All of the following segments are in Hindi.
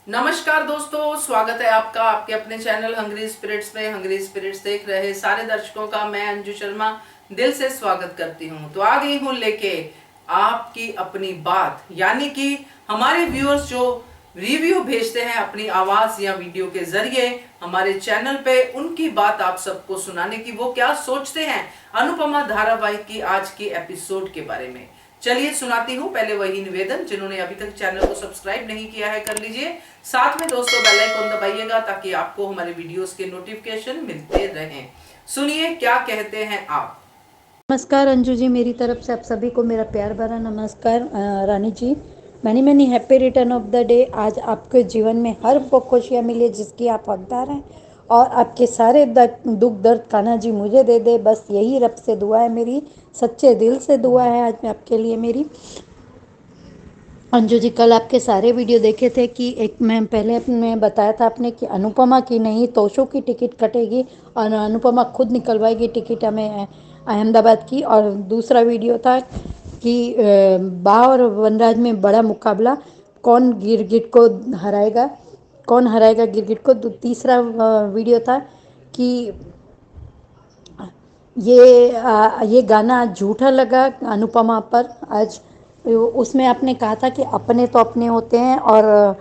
नमस्कार दोस्तों, स्वागत है आपका आपके अपने चैनल हंग्री स्पिरिट्स में। हंग्री स्पिरिट्स देख रहे सारे दर्शकों का मैं अंजू शर्मा दिल से स्वागत करती हूं। तो आ गई हूं लेके आपकी अपनी बात, यानी कि हमारे व्यूअर्स जो रिव्यू भेजते हैं अपनी आवाज या वीडियो के जरिए हमारे चैनल पे, उनकी बात आप सबको सुनाने की, वो क्या सोचते हैं अनुपमा धारावाहिक की आज के एपिसोड के बारे में। चलिए सुनाती हूँ। पहले वही निवेदन, जिन्होंने अभी तक चैनल को सब्सक्राइब नहीं किया है कर लीजिए। साथ में दोस्तों बेल आइकन दबाइएगा ताकि आपको हमारे वीडियोस के नोटिफिकेशन मिलते रहें। सुनिए क्या कहते हैं आप। नमस्कार अंजू जी, मेरी तरफ से आप सभी को मेरा प्यार भरा नमस्कार। Rani ji, many many happy return of the day. आज आपके जीवन में हर वो खुशियाँ मिले जिसकी आप हकदार हैं, और आपके सारे दुख दर्द कान्हा जी मुझे दे दे, बस यही रब से दुआ है मेरी, सच्चे दिल से दुआ है आज मैं आपके लिए मेरी। अंजू जी, कल आपके सारे वीडियो देखे थे कि एक मैं पहले मैं बताया था आपने कि अनुपमा की नहीं तोशो की टिकट कटेगी और अनुपमा खुद निकलवाएगी टिकट हमें अहमदाबाद की। और दूसरा वीडियो था कि बा और वनराज में बड़ा मुकाबला, कौन गिरगिट को हराएगा, कौन हराएगा गिरगिट को। तीसरा वीडियो था कि ये गाना आज झूठा लगा अनुपमा पर। आज उसमें आपने कहा था कि अपने तो अपने होते हैं, और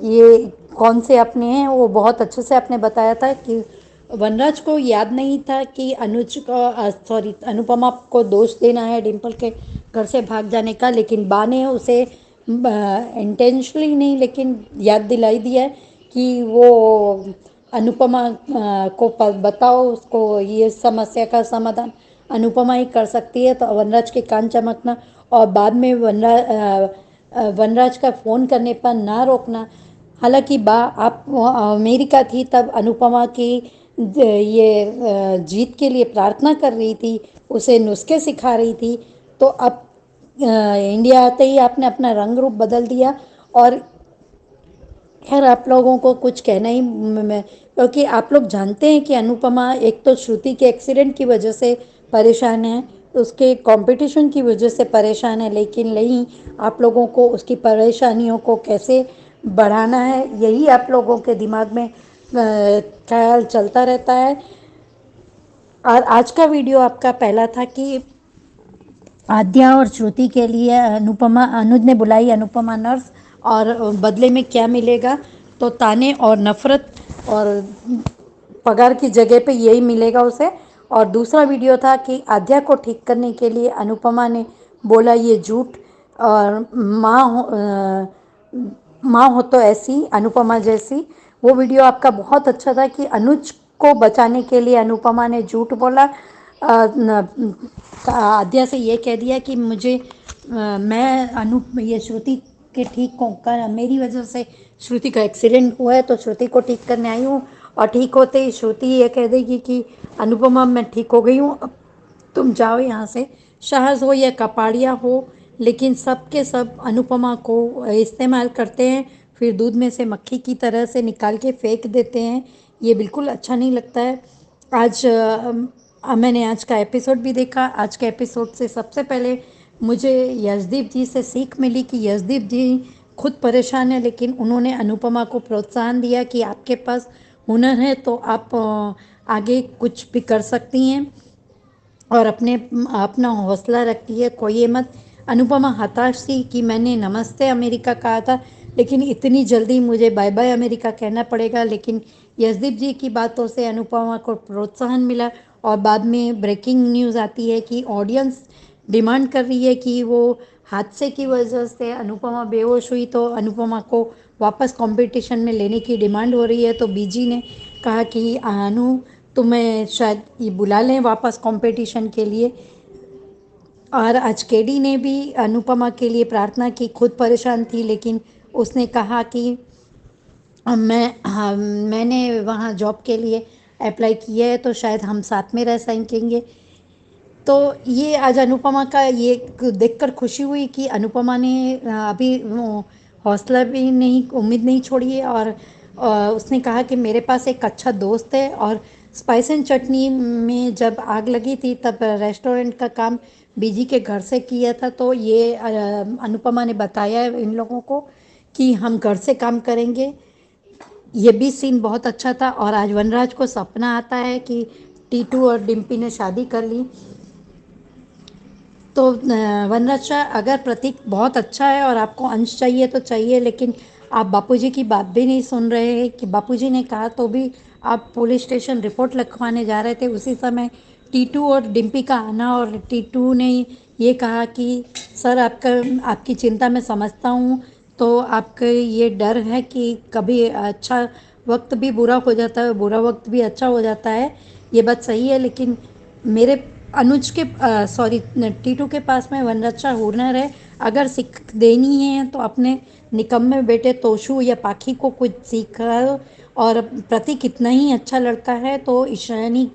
ये कौन से अपने हैं वो बहुत अच्छे से आपने बताया था कि वनराज को याद नहीं था कि अनुज का सॉरी अनुपमा को दोष देना है डिम्पल के घर से भाग जाने का, लेकिन बा ने उसे इंटेंशनली नहीं लेकिन याद दिलाई दिया है कि वो अनुपमा को बताओ, उसको ये समस्या का समाधान अनुपमा ही कर सकती है। तो वनराज के कान चमकना और बाद में वनराज का फ़ोन करने पर ना रोकना। हालांकि बा आप अमेरिका थी तब अनुपमा की ये जीत के लिए प्रार्थना कर रही थी, उसे नुस्खे सिखा रही थी। तो अब इंडिया आते ही आपने अपना रंग रूप बदल दिया। और खैर आप लोगों को कुछ कहना ही क्योंकि आप लोग जानते हैं कि अनुपमा एक तो श्रुति के एक्सीडेंट की वजह से परेशान है, उसके कंपटीशन की वजह से परेशान है, लेकिन नहीं, आप लोगों को उसकी परेशानियों को कैसे बढ़ाना है यही आप लोगों के दिमाग में ख्याल चलता रहता है। और आज का वीडियो आपका पहला था कि आद्या और श्रुति के लिए अनुपमा अनुज ने बुलाई अनुपमा नर्स, और बदले में क्या मिलेगा, तो ताने और नफरत और पगार की जगह पे यही मिलेगा उसे। और दूसरा वीडियो था कि आद्या को ठीक करने के लिए अनुपमा ने बोला ये झूठ, और माँ हो तो ऐसी अनुपमा जैसी। वो वीडियो आपका बहुत अच्छा था कि अनुज को बचाने के लिए अनुपमा ने झूठ बोला, आद्या से ये कह दिया कि मैं ये श्रुति के ठीक को कर मेरी वजह से श्रुति का एक्सीडेंट हुआ है, तो श्रुति को ठीक करने आई हूँ। और ठीक होते ही श्रुति ये कह देगी कि अनुपमा मैं ठीक हो गई हूँ, अब तुम जाओ यहाँ से। साहस हो या कपाड़िया हो, लेकिन सब के सब अनुपमा को इस्तेमाल करते हैं, फिर दूध में से मक्खी की तरह से निकाल के फेंक देते हैं। ये बिल्कुल अच्छा नहीं लगता है। आज मैंने आज का एपिसोड भी देखा। आज के एपिसोड से सबसे पहले मुझे यशदीप जी से सीख मिली कि यशदीप जी खुद परेशान है, लेकिन उन्होंने अनुपमा को प्रोत्साहन दिया कि आपके पास हुनर है तो आप आगे कुछ भी कर सकती हैं, और अपना हौसला रखती है, खोइए मत। अनुपमा हताश थी कि मैंने नमस्ते अमेरिका कहा था, लेकिन इतनी जल्दी मुझे बाय बाय अमेरिका कहना पड़ेगा। लेकिन यशदीप जी की बातों से अनुपमा को प्रोत्साहन मिला, और बाद में ब्रेकिंग न्यूज़ आती है कि ऑडियंस डिमांड कर रही है कि वो हादसे की वजह से अनुपमा बेहोश हुई, तो अनुपमा को वापस कंपटीशन में लेने की डिमांड हो रही है। तो बीजी ने कहा कि अनु तुम्हें शायद ये बुला लें वापस कंपटीशन के लिए। और आज केडी ने भी अनुपमा के लिए प्रार्थना की, खुद परेशान थी, लेकिन उसने कहा कि मैंने वहाँ जॉब के लिए अप्लाई किया है, तो शायद हम साथ में रह सकेंगे। तो ये आज अनुपमा का ये देखकर खुशी हुई कि अनुपमा ने अभी हौसला भी नहीं, उम्मीद नहीं छोड़ी है। और उसने कहा कि मेरे पास एक अच्छा दोस्त है। और स्पाइस एंड चटनी में जब आग लगी थी तब रेस्टोरेंट का काम बीजी के घर से किया था। तो ये अनुपमा ने बताया है इन लोगों को कि हम घर से काम करेंगे। ये भी सीन बहुत अच्छा था। और आज वनराज को सपना आता है कि टीटू और डिम्पी ने शादी कर ली। तो वनराज शाह, अगर प्रतीक बहुत अच्छा है और आपको अंश चाहिए तो चाहिए, लेकिन आप बापूजी की बात भी नहीं सुन रहे हैं कि बापूजी ने कहा तो भी आप पुलिस स्टेशन रिपोर्ट लिखवाने जा रहे थे। उसी समय टीटू और डिम्पी का आना, और टीटू ने ये कहा कि सर, आपकी चिंता मैं समझता हूँ, तो आपका ये डर है कि कभी अच्छा वक्त भी बुरा हो जाता है, बुरा वक्त भी अच्छा हो जाता है। ये बात सही है, लेकिन मेरे अनुज के सॉरी टीटू के पास में वनरक्षा हुनर है। अगर सीख देनी है तो अपने निकम्मे बेटे तोशु या पाखी को कुछ सीखा। और प्रतीक इतना ही अच्छा लड़का है तो ईशानी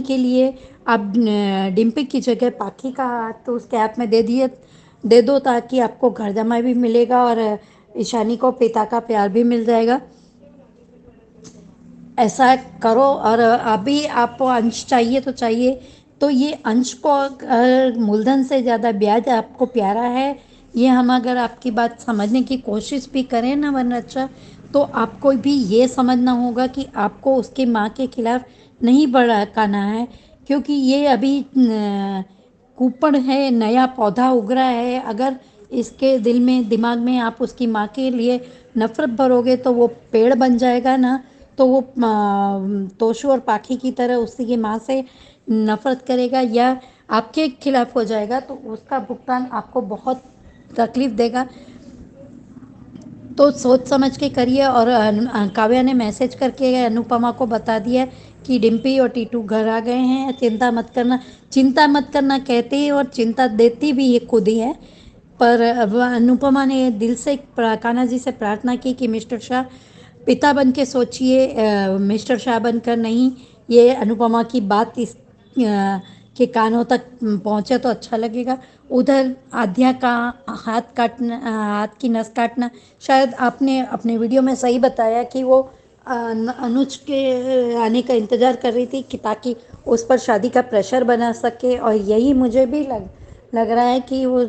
के लिए आप डिम्पी की जगह पाखी का हाथ तो उसके हाथ में दे दो, ताकि आपको घर जमाई भी मिलेगा और ईशानी को पिता का प्यार भी मिल जाएगा। ऐसा करो। और अभी आपको अंश चाहिए तो चाहिए, तो ये अंश को मूलधन से ज़्यादा ब्याज आपको प्यारा है। ये हम अगर आपकी बात समझने की कोशिश भी करें ना वनरक्षा, तो आपको भी ये समझना होगा कि आपको उसकी माँ के खिलाफ नहीं भड़काना है, क्योंकि ये अभी कूपण है, नया पौधा उग रहा है। अगर इसके दिल में दिमाग में आप उसकी माँ के लिए नफरत भरोगे तो वो पेड़ बन जाएगा ना, तो वो तोशु और पाखी की तरह उसी की माँ से नफरत करेगा या आपके खिलाफ हो जाएगा, तो उसका भुगतान आपको बहुत तकलीफ देगा। तो सोच समझ के करिए। और काव्या ने मैसेज करके अनुपमा को बता दिया कि डिम्पी और टीटू घर आ गए हैं, चिंता मत करना। चिंता मत करना कहती है और चिंता देती भी ये खुद ही है। पर अब अनुपमा ने दिल से कान्हा जी से प्रार्थना की कि मिस्टर शाह पिता बन के सोचिए, मिस्टर शाह बनकर नहीं। ये अनुपमा की बात के कानों तक पहुँचे तो अच्छा लगेगा। उधर आध्या का हाथ की नस काटना, शायद आपने अपने वीडियो में सही बताया कि वो अनुज के आने का इंतज़ार कर रही थी कि ताकि उस पर शादी का प्रेशर बना सके। और यही मुझे भी लग रहा है कि वो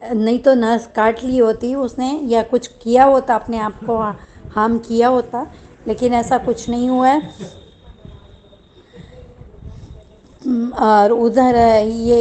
नहीं तो नस काट ली होती उसने, या कुछ किया होता, अपने आप को हार्म किया होता, लेकिन ऐसा कुछ नहीं हुआ है। और उधर ये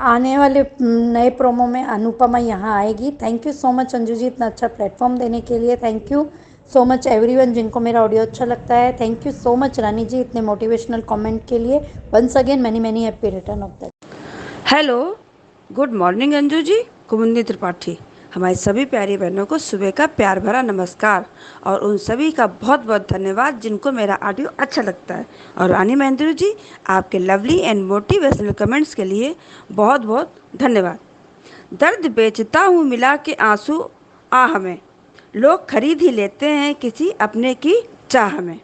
आने वाले नए प्रोमो में अनुपमा यहाँ आएगी। Thank you so much Anju ji, इतना अच्छा प्लेटफॉर्म देने के लिए। Thank you so much everyone जिनको मेरा ऑडियो अच्छा लगता है। Thank you so much Rani ji, इतने मोटिवेशनल कमेंट के लिए। Once again many many happy return of the. Hello, good morning Anju ji. Kumudi Tripathi. हमारी सभी प्यारी बहनों को सुबह का प्यार भरा नमस्कार, और उन सभी का बहुत बहुत धन्यवाद जिनको मेरा ऑडियो अच्छा लगता है। और रानी महेंद्र जी, आपके लवली एंड मोटिवेशनल कमेंट्स के लिए बहुत बहुत धन्यवाद। दर्द बेचता हूँ मिला के आंसू आह में, लोग खरीद ही लेते हैं किसी अपने की चाह में।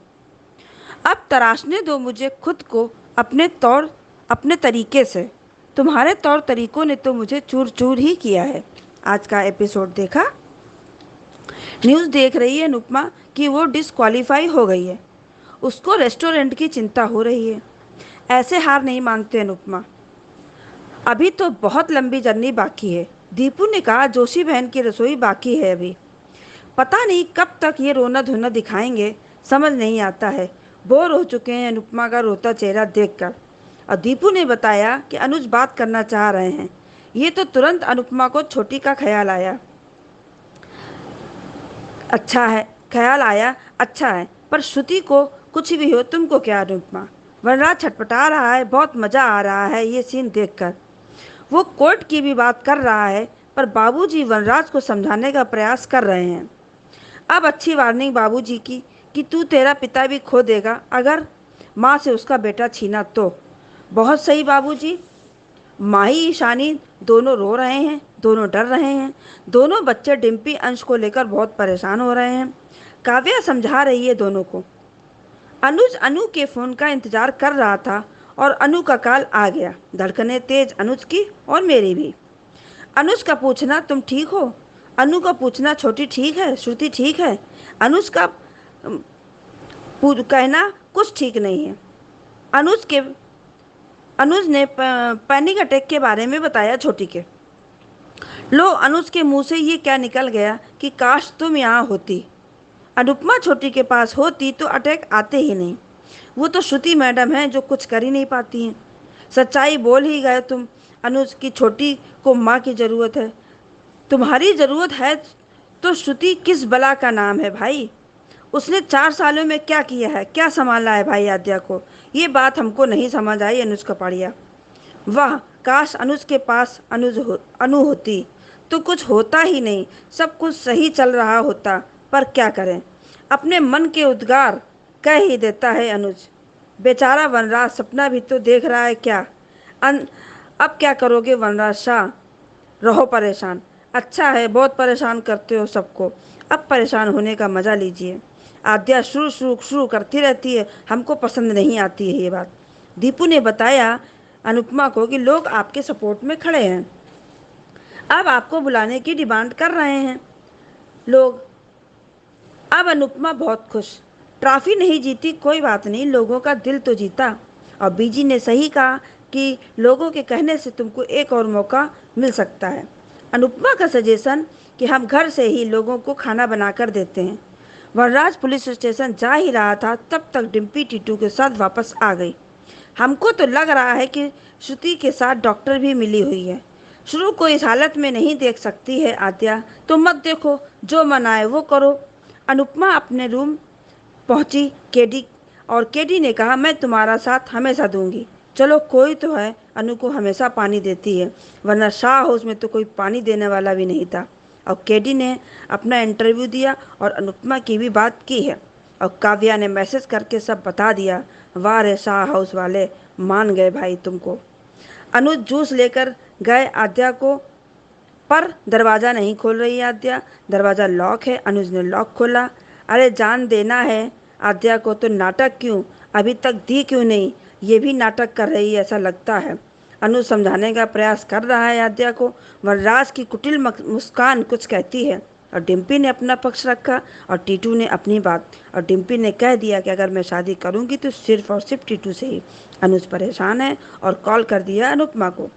अब तराशने दो मुझे खुद को अपने तरीके से, तुम्हारे तौर तरीकों ने तो मुझे चूर चूर ही किया है। आज का एपिसोड देखा? न्यूज़ देख रही है अनुपमा कि वो डिस्क्वालीफाई हो गई है। उसको रेस्टोरेंट की चिंता हो रही है। ऐसे हार नहीं मानते अनुपमा, अभी तो बहुत लंबी जर्नी बाकी है। दीपू ने कहा जोशी बहन की रसोई बाकी है अभी। पता नहीं कब तक ये रोना धोना दिखाएंगे, समझ नहीं आता है। बोर हो चुके हैं अनुपमा का रोता चेहरा देखकर। और दीपू ने बताया कि अनुज बात करना चाह रहे हैं। ये तो तुरंत अनुपमा को छोटी का ख्याल आया। अच्छा है, पर श्रुति को कुछ भी हो तुमको क्या अनुपमा। वनराज छटपटा रहा है, बहुत मज़ा आ रहा है ये सीन देखकर। वो कोर्ट की भी बात कर रहा है, पर बाबूजी वनराज को समझाने का प्रयास कर रहे हैं। अब अच्छी वार्निंग बाबूजी की कि तू तेरा पिता भी खो देगा अगर माँ से उसका बेटा छीना तो। बहुत सही बाबूजी। माही ईशानी दोनों रो रहे हैं, दोनों डर रहे हैं। दोनों बच्चे डिम्पी अंश को लेकर बहुत परेशान हो रहे हैं। काव्या समझा रही है दोनों को। अनुज अनु के फ़ोन का इंतज़ार कर रहा था और अनु का कॉल आ गया। धड़कनें तेज अनुज की और मेरी भी। अनुज का पूछना तुम ठीक हो, अनु का पूछना छोटी ठीक है, श्रुति ठीक है। अनुज का कहना कुछ ठीक नहीं है। अनुज ने पैनिक अटैक के बारे में बताया छोटी के। लो, अनुज के मुंह से ये क्या निकल गया कि काश तुम यहाँ होती। अनुपमा छोटी के पास होती तो अटैक आते ही नहीं। वो तो श्रुति मैडम हैं जो कुछ कर ही नहीं पाती हैं। सच्चाई बोल ही गए तुम। अनुज की छोटी को माँ की ज़रूरत है। तुम्हारी ज़रूरत है तो श्रुति किस बला का नाम है भाई। उसने 4 सालों में क्या किया है, क्या संभाला है भाई आद्या को। ये बात हमको नहीं समझ आई अनुज कपाड़िया। वाह, काश अनुज के पास अनु होती तो कुछ होता ही नहीं, सब कुछ सही चल रहा होता। पर क्या करें, अपने मन के उद्गार कह ही देता है अनुज। बेचारा वनराज सपना भी तो देख रहा है क्या। अब क्या करोगे वनराज शाह, रहो परेशान। अच्छा है, बहुत परेशान करते हो सबको, अब परेशान होने का मज़ा लीजिए। आद्या शुरू शुरू शुरू करती रहती है, हमको पसंद नहीं आती है ये बात। दीपू ने बताया अनुपमा को कि लोग आपके सपोर्ट में खड़े हैं, अब आपको बुलाने की डिमांड कर रहे हैं लोग। अब अनुपमा बहुत खुश। ट्रॉफी नहीं जीती कोई बात नहीं, लोगों का दिल तो जीता। और बीजी ने सही कहा कि लोगों के कहने से तुमको एक और मौका मिल सकता है। अनुपमा का सजेशन कि हम घर से ही लोगों को खाना बनाकर देते हैं। वनराज पुलिस स्टेशन जा ही रहा था तब तक डिम्पी टीटू के साथ वापस आ गई। हमको तो लग रहा है कि श्रुति के साथ डॉक्टर भी मिली हुई है। शुरू को इस हालत में नहीं देख सकती है आद्या, तो मत देखो, जो मन आए वो करो। अनुपमा अपने रूम पहुंची केडी, और केडी ने कहा मैं तुम्हारा साथ हमेशा दूंगी। चलो कोई तो है, अनु को हमेशा पानी देती है, वरना शाह हाउस में तो कोई पानी देने वाला भी नहीं था। और केडी ने अपना इंटरव्यू दिया और अनुपमा की भी बात की है। और काव्या ने मैसेज करके सब बता दिया। वाह रे शाह हाउस वाले, मान गए भाई तुमको। अनुज जूस लेकर गए आद्या को, पर दरवाज़ा नहीं खोल रही आद्या। दरवाज़ा लॉक है। अनुज ने लॉक खोला। अरे जान देना है आद्या को तो नाटक क्यों, अभी तक दी क्यों नहीं, ये भी नाटक कर रही है ऐसा लगता है। अनुज समझाने का प्रयास कर रहा है आद्या को। वनराज की कुटिल मुस्कान कुछ कहती है और डिम्पी ने अपना पक्ष रखा और टीटू ने अपनी बात। और डिम्पी ने कह दिया कि अगर मैं शादी करूंगी तो सिर्फ और सिर्फ टीटू से ही। अनुज परेशान है और कॉल कर दिया अनुपमा को।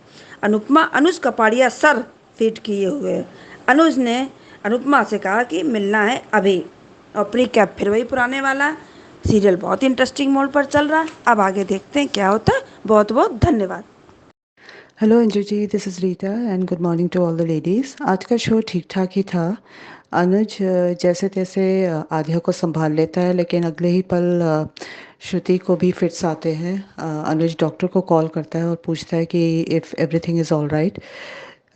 अनुपमा अनुज कपाड़िया सर फीट किए हुए है। अनुज ने अनुपमा से कहा कि मिलना है अभी। अपनी कैब फिर वही पुराने वाला। सीरियल बहुत इंटरेस्टिंग मोड पर चल रहा है, अब आगे देखते हैं क्या होता है। बहुत बहुत धन्यवाद। Hello Anju ji, this is Rita and good morning to all the ladies. आज का शो ठीक ठाक ही था। अनुज जैसे तैसे आध्या को संभाल लेता है, लेकिन अगले ही पल श्रुति को भी फिट्स आते हैं। अनुज डॉक्टर को कॉल करता है और पूछता है कि if everything is all right.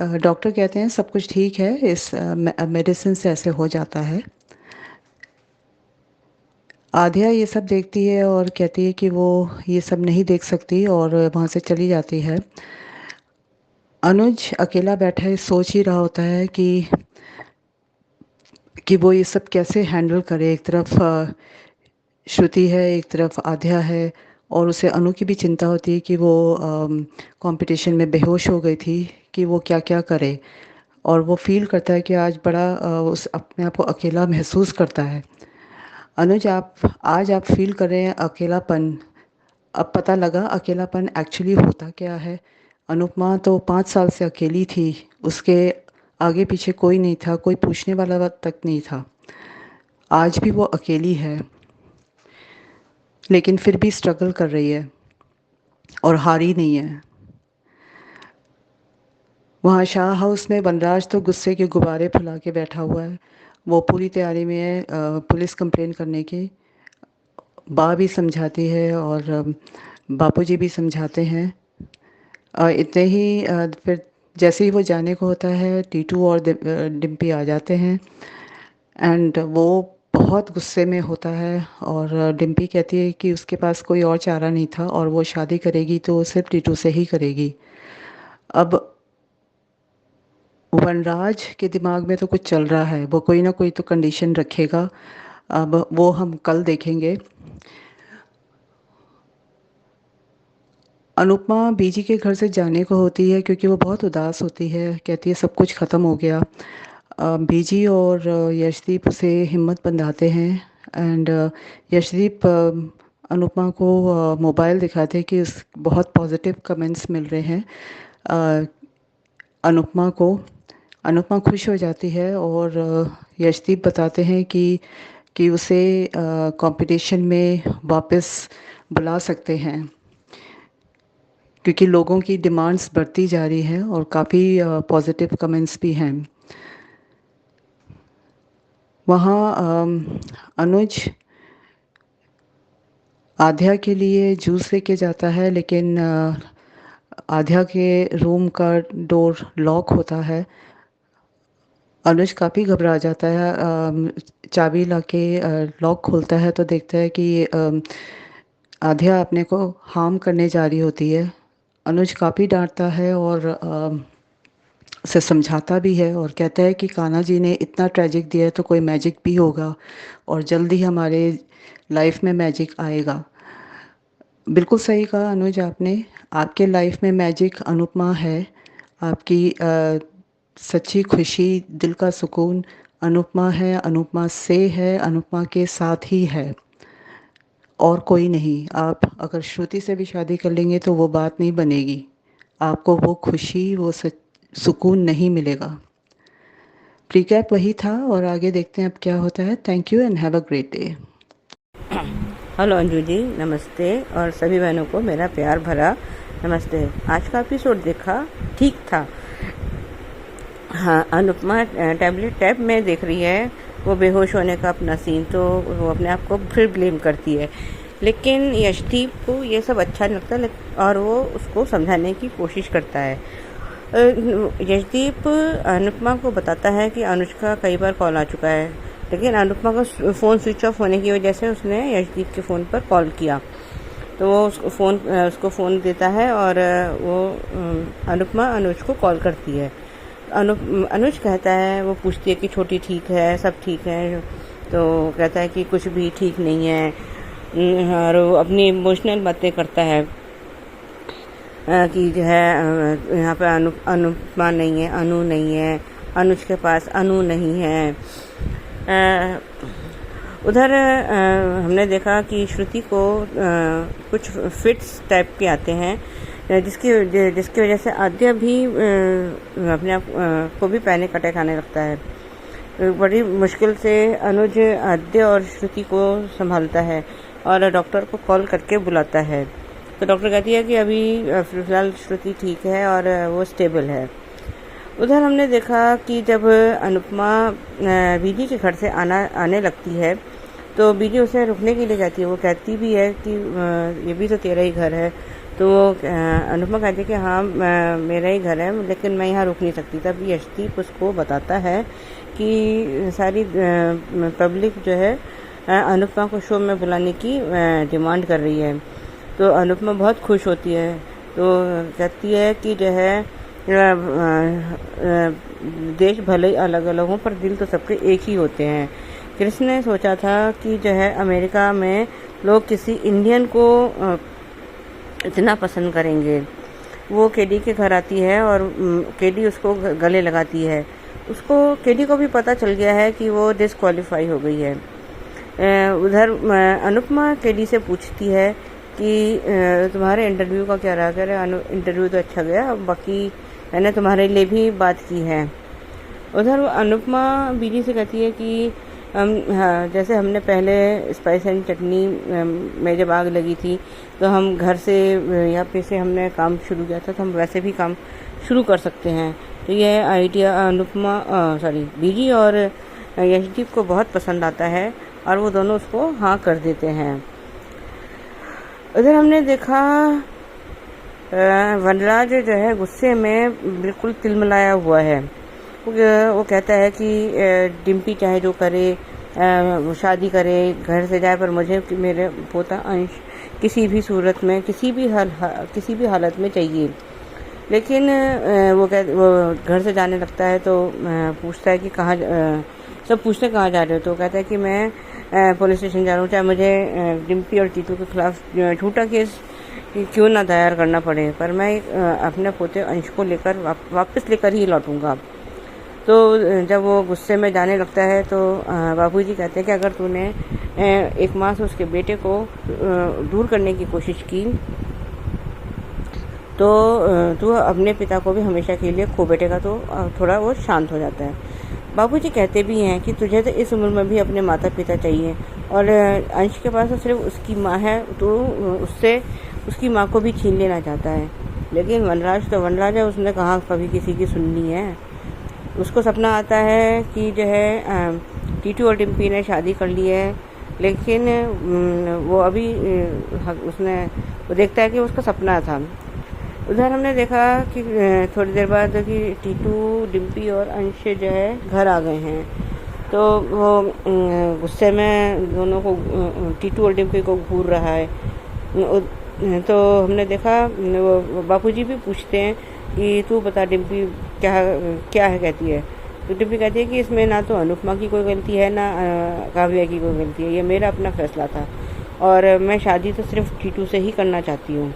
Doctor कहते हैं सब कुछ ठीक है, इस मेडिसिन से ऐसे हो जाता है। आध्या ये सब देखती है और कहती है कि वो ये सब नहीं देख सकती और वहाँ से चली जाती है। अनुज अकेला बैठा है, सोच ही रहा होता है कि वो ये सब कैसे हैंडल करे। एक तरफ श्रुति है, एक तरफ आध्या है, और उसे अनु की भी चिंता होती है कि वो कंपटीशन में बेहोश हो गई थी, कि वो क्या क्या करे। और वो फील करता है कि आज बड़ा उस अपने आप को अकेला महसूस करता है। अनुज आज आप फील कर रहे हैं अकेलापन। अब पता लगा अकेलापन एक्चुअली होता क्या है। अनुपमा तो 5 साल से अकेली थी, उसके आगे पीछे कोई नहीं था, कोई पूछने वाला तक नहीं था। आज भी वो अकेली है, लेकिन फिर भी स्ट्रगल कर रही है और हारी नहीं है। वहाँ शाह हाउस में वनराज तो गुस्से के गुब्बारे फुला के बैठा हुआ है। वो पूरी तैयारी में है पुलिस कंप्लेन करने की। बा भी समझाती है और बापूजी भी समझाते हैं। इतने ही फिर जैसे ही वो जाने को होता है, टीटू और डिम्पी आ जाते हैं एंड वो बहुत गुस्से में होता है। और डिम्पी कहती है कि उसके पास कोई और चारा नहीं था और वो शादी करेगी तो सिर्फ टीटू से ही करेगी। अब वनराज के दिमाग में तो कुछ चल रहा है, वो कोई ना कोई तो कंडीशन रखेगा। अब वो हम कल देखेंगे। अनुपमा बीजी के घर से जाने को होती है क्योंकि वो बहुत उदास होती है, कहती है सब कुछ ख़त्म हो गया। बीजी और यशदीप उसे हिम्मत बंधाते हैं एंड यशदीप अनुपमा को मोबाइल दिखाते कि उस बहुत पॉजिटिव कमेंट्स मिल रहे हैं अ, अनुपमा को। अनुपमा खुश हो जाती है और यशदीप बताते हैं कि उसे कंपटीशन में वापस बुला सकते हैं, क्योंकि लोगों की डिमांड्स बढ़ती जा रही हैं और काफ़ी पॉजिटिव कमेंट्स भी हैं। वहाँ अनुज आध्या के लिए जूस लेके जाता है, लेकिन आध्या के रूम का डोर लॉक होता है। अनुज काफ़ी घबरा जाता है, चाबी लाके लॉक खोलता है तो देखता है कि आध्या अपने को हार्म करने जा रही होती है। अनुज काफ़ी डांटता है और उसे समझाता भी है और कहता है कि कान्हा जी ने इतना ट्रेजिक दिया है तो कोई मैजिक भी होगा और जल्दी हमारे लाइफ में मैजिक आएगा। बिल्कुल सही कहा अनुज आपने, आपके लाइफ में मैजिक अनुपमा है। आपकी सच्ची खुशी, दिल का सुकून अनुपमा है, अनुपमा से है, अनुपमा के साथ ही है और कोई नहीं। आप अगर श्रुति से भी शादी कर लेंगे तो वो बात नहीं बनेगी, आपको वो खुशी, वो सुकून नहीं मिलेगा। प्रीकैप वही था और आगे देखते हैं अब क्या होता है। Thank you and have a great day. Hello Anju ji, नमस्ते, और सभी बहनों को मेरा प्यार भरा नमस्ते। आज का एपिसोड देखा, ठीक था। हाँ, अनुपमा टैब में देख रही है वो बेहोश होने का अपना सीन, तो वो अपने आप को फिर ब्लेम करती है, लेकिन यशदीप को ये सब अच्छा नहीं लगता और वो उसको समझाने की कोशिश करता है। यशदीप अनुपमा को बताता है कि अनुज का कई बार कॉल आ चुका है, लेकिन अनुपमा का फ़ोन स्विच ऑफ होने की वजह से उसने यशदीप के फ़ोन पर कॉल किया, तो वो उसको फ़ोन देता है और वो अनुपमा अनुज को कॉल करती है। अनुज कहता है, वो पूछती है कि छोटी ठीक है, सब ठीक है, तो कहता है कि कुछ भी ठीक नहीं है और वो अपनी इमोशनल बातें करता है कि जो है यहाँ पे अनुपमा नहीं है, अनु नहीं है, अनुज के पास अनु नहीं है। उधर हमने देखा कि श्रुति को कुछ फिट्स टाइप के आते हैं, जिसकी वजह से आद्या भी अपने आप को भी पैनिक अटैक आने लगता है। बड़ी मुश्किल से अनुज आद्या और श्रुति को संभालता है और डॉक्टर को कॉल करके बुलाता है, तो डॉक्टर कहती है कि अभी फिलहाल श्रुति ठीक है और वो स्टेबल है। उधर हमने देखा कि जब अनुपमा बीजी के घर से आने लगती है तो बीजी उसे रुकने के लिए कहती है। वो कहती भी है कि ये भी तो तेरा ही घर है, तो अनुपमा कहती है कि हाँ मेरा ही घर है, लेकिन मैं यहाँ रुक नहीं सकती। तब यशदीप उसको बताता है कि सारी पब्लिक जो है अनुपमा को शो में बुलाने की डिमांड कर रही है, तो अनुपमा बहुत खुश होती है, तो कहती है कि जो है देश भले ही अलग अलग हों पर दिल तो सबके एक ही होते हैं। कृष्ण ने सोचा था कि जो है अमेरिका में लोग किसी इंडियन को इतना पसंद करेंगे। वो केडी के घर आती है और केडी उसको गले लगाती है। केडी को भी पता चल गया है कि वो डिस्क्वालीफाई हो गई है। उधर अनुपमा केडी से पूछती है कि तुम्हारे इंटरव्यू का क्या रहा? कह रहे इंटरव्यू तो अच्छा गया, बाकी मैंने तुम्हारे लिए भी बात की है। उधर अनुपमा बीजी से कहती है कि जैसे हमने पहले स्पाइस एंड चटनी में जब आग लगी थी तो हम घर से यहाँ पे से हमने काम शुरू किया था, तो हम वैसे भी काम शुरू कर सकते हैं। तो यह आइडिया बीजी और यशदीप को बहुत पसंद आता है और वो दोनों उसको हाँ कर देते हैं। उधर हमने देखा वनराज जो है गुस्से में बिल्कुल तिलमिलाया हुआ है। वो कहता है कि डिम्पी चाहे जो करे, वो शादी करे, घर से जाए, पर मुझे मेरे पोता अंश किसी भी सूरत में किसी भी हालत में चाहिए। लेकिन वो घर से जाने लगता है तो पूछता है कि सब पूछते कहाँ जा रहे हो, तो कहता है कि मैं पुलिस स्टेशन जा रहा हूँ, चाहे मुझे डिम्पी और टीटू के खिलाफ झूठा केस क्यों ना दायर करना पड़े, पर मैं अपने पोते अंश को लेकर वापस लेकर ही लौटूंगा। तो जब वो गुस्से में जाने लगता है तो बाबूजी कहते हैं कि अगर तूने एक माह से उसके बेटे को दूर करने की कोशिश की तो तू अपने पिता को भी हमेशा के लिए खो बैठेगा। तो थोड़ा वो शांत हो जाता है। बाबूजी कहते भी हैं कि तुझे तो इस उम्र में भी अपने माता पिता चाहिए और अंश के पास तो सिर्फ उसकी माँ है, तो उससे उसकी माँ को भी छीन लेना चाहता है। लेकिन वनराज तो वनराज है, उसने कहाँ कभी किसी की सुननी है। उसको सपना आता है कि जो है टीटू और डिम्पी ने शादी कर ली है, लेकिन वो अभी उसने वो देखता है कि उसका सपना था। उधर हमने देखा कि थोड़ी देर बाद कि टीटू, डिम्पी और अंश जो है घर आ गए हैं। तो वो गुस्से में दोनों को, टीटू और डिम्पी को घूर रहा है। तो हमने देखा वो बापूजी भी पूछते हैं कि तू बता डिम्पी क्या है कहती है। तो डिम्पी कहती है कि इसमें ना तो अनुपमा की कोई गलती है ना काव्या की कोई गलती है, ये मेरा अपना फैसला था और मैं शादी तो सिर्फ टीटू से ही करना चाहती हूँ।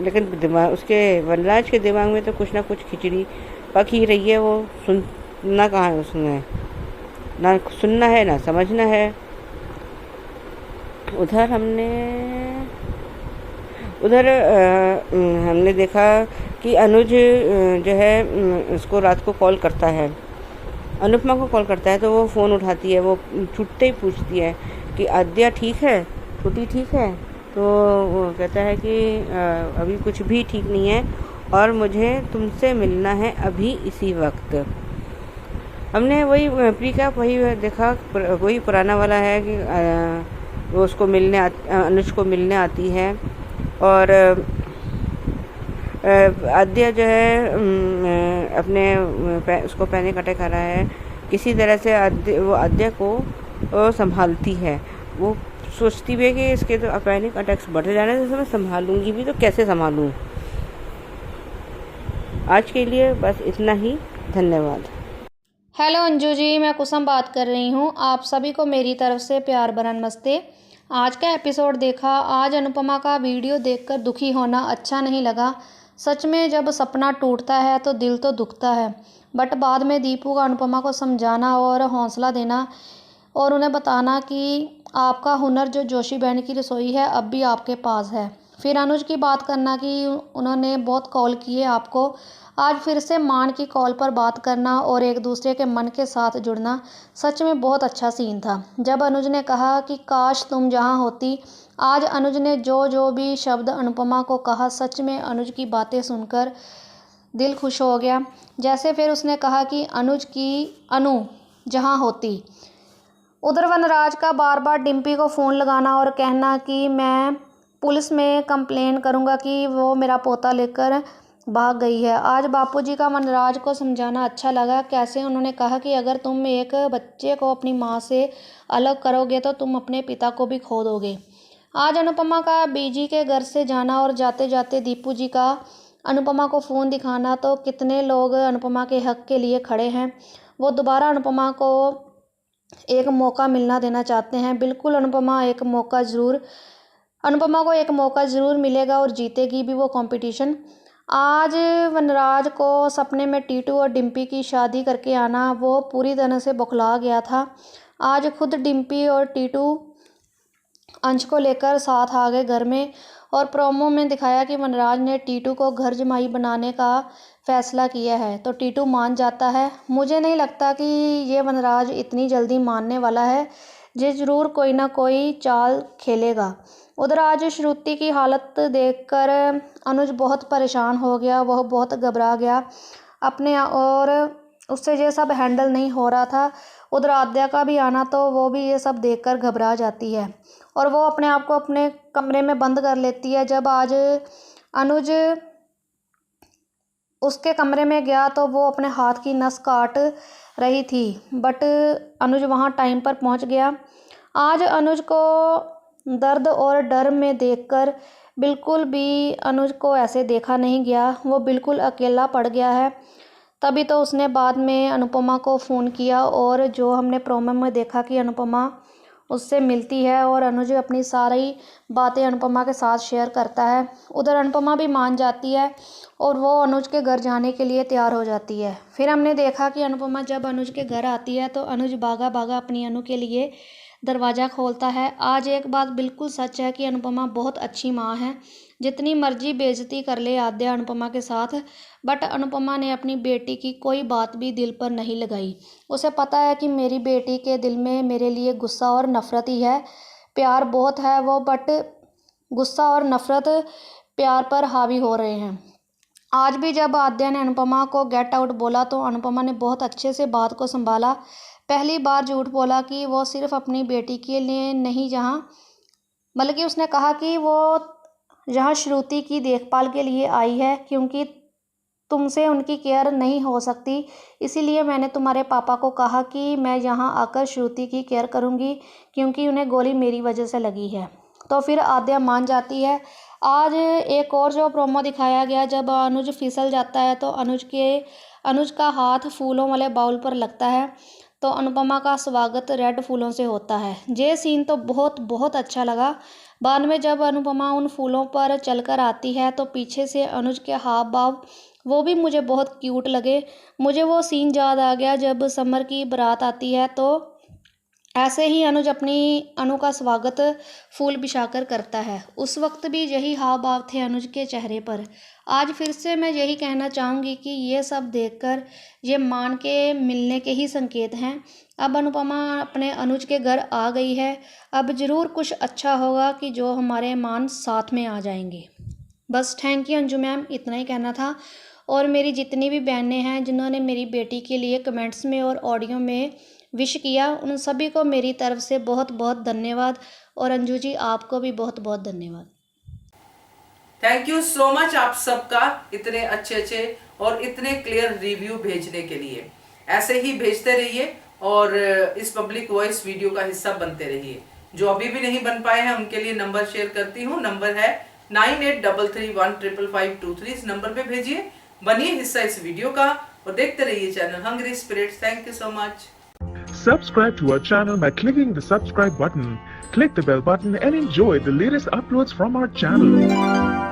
लेकिन दिमाग उसके वनराज के दिमाग में तो कुछ ना कुछ खिचड़ी पक ही रही है। वो सुनना कहाँ है उसने, ना सुनना है ना समझना है। उधर हमने देखा कि अनुज जो है उसको रात को कॉल करता है, अनुपमा को कॉल करता है। तो वो फ़ोन उठाती है, वो छूटते ही पूछती है कि आद्या ठीक है, छोटी ठीक है। तो वो कहता है कि अभी कुछ भी ठीक नहीं है और मुझे तुमसे मिलना है अभी इसी वक्त। हमने वही प्री का वही देखा, वही पुराना वाला है कि वो उसको मिलने अनुज को मिलने आती है और आद्या जो है अपने उसको पैनिक अटैक आ रहा है। किसी तरह से वो आद्या को संभालती है। वो सोचती भी है कि इसके तो पैनिक अटैक्स बढ़ जाने से मैं संभालूंगी भी तो कैसे संभालूं। आज के लिए बस इतना ही, धन्यवाद। हेलो अंजू जी, मैं कुसुम बात कर रही हूँ। आप सभी को मेरी तरफ से प्यार भरा नमस्ते। आज का एपिसोड देखा। आज अनुपमा का वीडियो देखकर दुखी होना अच्छा नहीं लगा। सच में जब सपना टूटता है तो दिल तो दुखता है, बट बाद में दीपू का अनुपमा को समझाना और हौसला देना और उन्हें बताना कि आपका हुनर जो जोशी बहन की रसोई है अब भी आपके पास है। फिर अनुज की बात करना कि उन्होंने बहुत कॉल किए आपको, आज फिर से मान की कॉल पर बात करना और एक दूसरे के मन के साथ जुड़ना सच में बहुत अच्छा सीन था। जब अनुज ने कहा कि काश तुम जहाँ होती, आज अनुज ने जो भी शब्द अनुपमा को कहा, सच में अनुज की बातें सुनकर दिल खुश हो गया। जैसे फिर उसने कहा कि अनुज की अनु जहाँ होती। उधर वनराज का बार बार डिम्पी को फ़ोन लगाना और कहना कि मैं पुलिस में कंप्लेन करूंगा कि वो मेरा पोता लेकर भाग गई है। आज बापूजी का वनराज को समझाना अच्छा लगा। कैसे उन्होंने कहा कि अगर तुम एक बच्चे को अपनी माँ से अलग करोगे तो तुम अपने पिता को भी खो दोगे। आज अनुपमा का बीजी के घर से जाना और जाते जाते दीपू जी का अनुपमा को फ़ोन दिखाना, तो कितने लोग अनुपमा के हक के लिए खड़े हैं। वो दोबारा अनुपमा को एक मौका मिलना देना चाहते हैं। बिल्कुल अनुपमा को एक मौका ज़रूर मिलेगा और जीतेगी भी वो कंपटीशन। आज वनराज को सपने में टीटू और डिम्पी की शादी करके आना, वो पूरी तरह से बौखला गया था। आज खुद डिम्पी और टीटू अंश को लेकर साथ आ गए घर में और प्रोमो में दिखाया कि वनराज ने टीटू को घर जमाई बनाने का फैसला किया है, तो टीटू मान जाता है। मुझे नहीं लगता कि ये वनराज इतनी जल्दी मानने वाला है, ये ज़रूर कोई ना कोई चाल खेलेगा। उधर आज श्रुति की हालत देखकर अनुज बहुत परेशान हो गया, वह बहुत घबरा गया अपने, और उससे ये सब हैंडल नहीं हो रहा था। उधर आद्या का भी आना, तो वो भी ये सब देखकर घबरा जाती है और वो अपने आप को अपने कमरे में बंद कर लेती है। जब आज अनुज उसके कमरे में गया तो वो अपने हाथ की नस काट रही थी, बट अनुज वहाँ टाइम पर पहुँच गया। आज अनुज को दर्द और डर में देखकर बिल्कुल भी अनुज को ऐसे देखा नहीं गया, वो बिल्कुल अकेला पड़ गया है। तभी तो उसने बाद में अनुपमा को फ़ोन किया और जो हमने प्रोमो में देखा कि अनुपमा उससे मिलती है और अनुज अपनी सारी बातें अनुपमा के साथ शेयर करता है। उधर अनुपमा भी मान जाती है और वो अनुज के घर जाने के लिए तैयार हो जाती है। फिर हमने देखा कि अनुपमा जब अनुज के घर आती है तो अनुज भागा भागा अपनी अनु के लिए दरवाज़ा खोलता है। आज एक बात बिल्कुल सच है कि अनुपमा बहुत अच्छी माँ है। जितनी मर्जी बेइज्जती कर ले आद्या अनुपमा के साथ, बट अनुपमा ने अपनी बेटी की कोई बात भी दिल पर नहीं लगाई। उसे पता है कि मेरी बेटी के दिल में मेरे लिए गुस्सा और नफ़रत ही है। प्यार बहुत है वो, बट गुस्सा और नफ़रत प्यार पर हावी हो रहे हैं। आज भी जब आद्या ने अनुपमा को गेट आउट बोला तो अनुपमा ने बहुत अच्छे से बात को संभाला। पहली बार झूठ बोला कि वो सिर्फ अपनी बेटी के लिए नहीं, बल्कि उसने कहा कि वो यहाँ श्रुति की देखभाल के लिए आई है, क्योंकि तुमसे उनकी केयर नहीं हो सकती, इसीलिए मैंने तुम्हारे पापा को कहा कि मैं यहाँ आकर श्रुति की केयर करूँगी, क्योंकि उन्हें गोली मेरी वजह से लगी है। तो फिर आद्या मान जाती है। आज एक और जो प्रोमो दिखाया गया, जब अनुज फिसल जाता है तो अनुज का हाथ फूलों वाले बाउल पर लगता है तो अनुपमा का स्वागत रेड फूलों से होता है। ये सीन तो बहुत बहुत अच्छा लगा। बाद में जब अनुपमा उन फूलों पर चलकर आती है तो पीछे से अनुज के हाव भाव वो भी मुझे बहुत क्यूट लगे। मुझे वो सीन याद आ गया जब समर की बारात आती है तो ऐसे ही अनुज अपनी अनु का स्वागत फूल बिछाकर करता है। उस वक्त भी यही हाव भाव थे अनुज के चेहरे पर। आज फिर से मैं यही कहना चाहूँगी कि ये सब देखकर ये मान के मिलने के ही संकेत हैं। अब अनुपमा अपने अनुज के घर आ गई है। अब ज़रूर कुछ अच्छा होगा कि जो हमारे मान साथ में आ जाएंगे। बस थैंक यू अंजू मैम, इतना ही कहना था। और मेरी जितनी भी बहनें हैं जिन्होंने मेरी बेटी के लिए कमेंट्स में और ऑडियो में विश किया, उन सभी को मेरी तरफ से बहुत बहुत धन्यवाद। और अंजू जी आपको भी बहुत बहुत धन्यवाद। थैंक यू सो मच आप सबका इतने अच्छे और इतने क्लियर रिव्यू भेजने के लिए। ऐसे ही भेजते रहिए और इस पब्लिक वॉइस वीडियो का हिस्सा बनते रहिए। जो अभी भी नहीं बन पाए हैं उनके लिए नंबर शेयर करती हूँ। नंबर है 9833155523। इस नंबर पे भेजिए, बनिए हिस्सा इस वीडियो का और देखते रहिए channel Hungry Spirits. Thank you so much. Subscribe to our channel by clicking the subscribe button. Click the bell button and enjoy the latest uploads from our channel.